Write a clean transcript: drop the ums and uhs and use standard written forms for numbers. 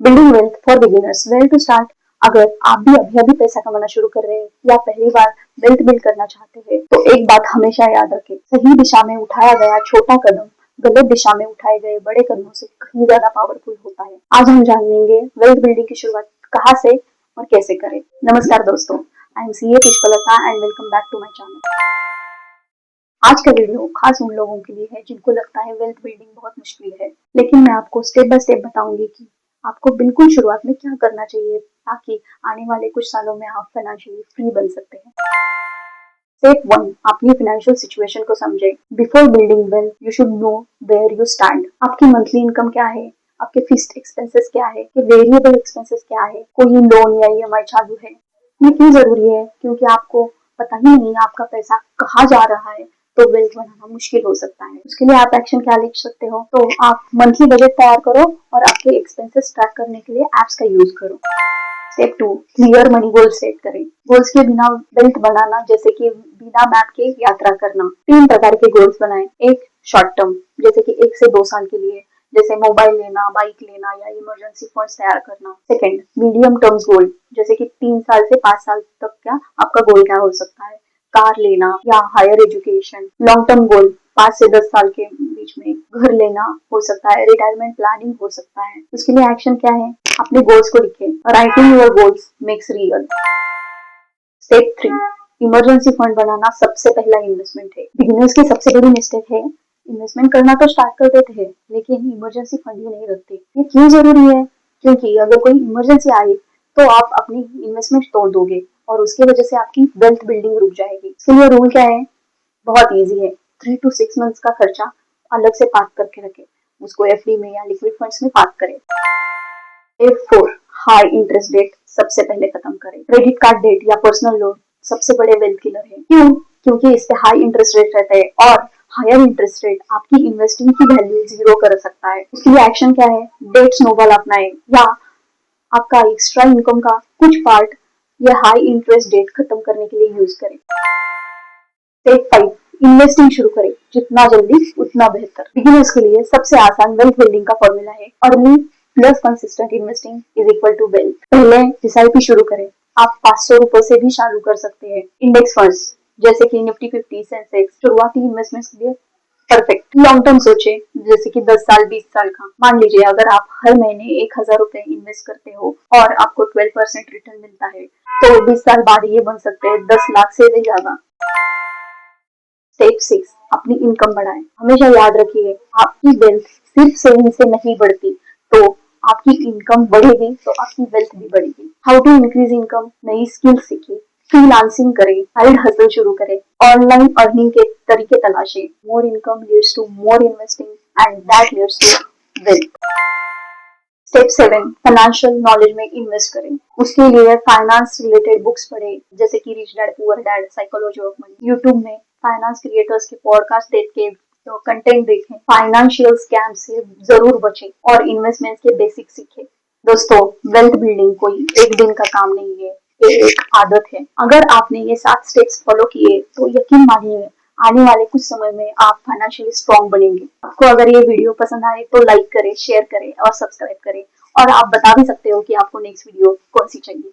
Building wealth for beginners, well to start. अगर आप भी अभी अभी पैसा कमाना शुरू कर रहे हैं या पहली बार वेल्थ बिल्ड करना चाहते हैं तो एक बात हमेशा याद रखें, सही दिशा में उठाया गया छोटा कदम गलत दिशा में उठाए गए बड़े कदमों से कहीं ज्यादा पावरफुल होता है। आज हम जानेंगे वेल्थ बिल्डिंग की शुरुआत कहाँ से और कैसे करें। नमस्कार दोस्तों, I am CA Pushpalata and welcome back to my channel. आज का वीडियो खास उन लोगों के लिए है जिनको लगता है वेल्थ बिल्डिंग बहुत मुश्किल है, लेकिन मैं आपको स्टेप बाय स्टेप बताऊंगी कि आपको बिल्कुल शुरुआत में क्या करना चाहिए ताकि आने वाले कुछ सालों में आप फाइनेंशियली फ्री बन सकते हैं। स्टेप 1, अपनी फाइनेंशियल सिचुएशन को समझें। Before building wealth you should know where you stand. आपकी मंथली इनकम क्या है, आपके फिक्स्ड एक्सपेंसेस क्या है, वेरिएबल एक्सपेंसेस क्या है, कोई लोन या ईएमआई चालू है। ये क्यों जरूरी है? क्योंकि आपको पता ही नहीं आपका पैसा कहाँ जा रहा है तो वेल्थ बनाना मुश्किल हो सकता है। उसके लिए आप एक्शन क्या ले सकते हो, तो आप मंथली बजट तैयार करो और आपके एक्सपेंसेस ट्रैक करने के लिए एप्स का यूज करो। Step 2, clear money goal set करें। गोल्स के बिना वेल्थ बनाना जैसे कि बिना मैप के यात्रा करना। 3 प्रकार के गोल्स बनाएं। एक, शॉर्ट टर्म, जैसे कि 1 से 2 साल के लिए, जैसे मोबाइल लेना, बाइक लेना या इमरजेंसी फंड्स तैयार करना। सेकंड, मीडियम टर्म्स गोल, जैसे कि 3 साल से 5 साल तक क्या आपका गोल क्या हो सकता है, कार लेना या higher education. Long term goal, 5 से 10 साल के बीच में घर लेना हो सकता है, रिटायरमेंट प्लानिंग हो सकता है। उसके लिए एक्शन क्या है, अपने गोल्स को लिखें। Writing your goals makes real. Step 3, emergency fund बनाना सबसे पहला इन्वेस्टमेंट है। बिगिनर्स की सबसे बड़ी मिस्टेक है इन्वेस्टमेंट करना तो स्टार्ट कर देते हैं लेकिन इमरजेंसी फंड ही नहीं रखते। ये क्यों जरूरी है? क्योंकि अगर कोई इमरजेंसी आई तो आप अपनी इन्वेस्टमेंट तोड़ दोगे और उसकी वजह से आपकी वेल्थ बिल्डिंग रुक जाएगी। इसके लिए रूल क्या है? बहुत इजी है। 3 to 6 मंथ्स का खर्चा अलग से पार्क करके रखें, उसको एफडी में या लिक्विड फंड्स में पार्क करें। स्टेप 4, हाई इंटरेस्ट डेट सबसे पहले खत्म करें। क्रेडिट कार्ड डेट या पर्सनल लोन सबसे बड़े वेल्थ किलर है। क्यों? क्योंकि इस पे हाई इंटरेस्ट रेट रहते हैं और हायर इंटरेस्ट रेट आपकी इन्वेस्टिंग की वैल्यू जीरो कर सकता है। उसके लिए एक्शन क्या है? डेट स्नोबॉल अपनाएं या आपका एक्स्ट्रा इनकम का कुछ पार्ट या हाई इंटरेस्ट डेट खत्म करने के लिए यूज करें। स्टेप 5, इन्वेस्टिंग शुरू करें, जितना जल्दी उतना बेहतर। बिगिनर्स के लिए सबसे आसान वेल्थ बिल्डिंग का फॉर्मूला है, earning plus consistent investing is equal to wealth. पहले एसआईपी शुरू करें, आप 500 रुपए से भी चालू कर सकते हैं। इंडेक्स फंड्स जैसे कि निफ्टी 50, सेंसेक्स शुरुआती इन्वेस्टमेंट्स के लिए परफेक्ट। लॉन्ग टर्म सोचे, जैसे कि 10 साल 20 साल का। मान लीजिए अगर आप हर महीने 1000 रुपए इन्वेस्ट करते हो और आपको 12% रिटर्न मिलता है तो 20 साल बाद ये बन सकते हैं 10 लाख से भी ज्यादा। स्टेप 6, अपनी इनकम बढ़ाएं। हमेशा याद रखिए, आपकी वेल्थ सिर्फ सेविंग से नहीं बढ़ती, तो आपकी इनकम बढ़ेगी तो आपकी वेल्थ भी बढ़ेगी। हाउ टू इंक्रीज इनकम, नई स्किल सीखिए, फ्रीलांसिंग करें, साइड हसल शुरू करें, ऑनलाइन अर्निंग के तरीके तलाशें। More income leads to more investing and that leads to wealth. Step 7, financial knowledge में इन्वेस्ट करें। उसके लिए फाइनेंस रिलेटेड बुक्स पढ़े, जैसे कि Rich Dad Poor Dad, Psychology of Money. YouTube में फाइनेंस क्रिएटर्स के पॉडकास्ट देख के तो कंटेंट देखें। फाइनेंशियल स्कैम से जरूर बचें और इन्वेस्टमेंट के बेसिक सीखें। दोस्तों, वेल्थ बिल्डिंग कोई एक दिन का काम नहीं है, ये एक आदत है। अगर आपने ये 7 स्टेप्स फॉलो किए तो यकीन मानिए आने वाले कुछ समय में आप फाइनेंशियली स्ट्रॉन्ग बनेंगे। आपको अगर ये वीडियो पसंद आए तो लाइक करें, शेयर करें और सब्सक्राइब करें, और आप बता भी सकते हो कि आपको नेक्स्ट वीडियो कौन सी चाहिए।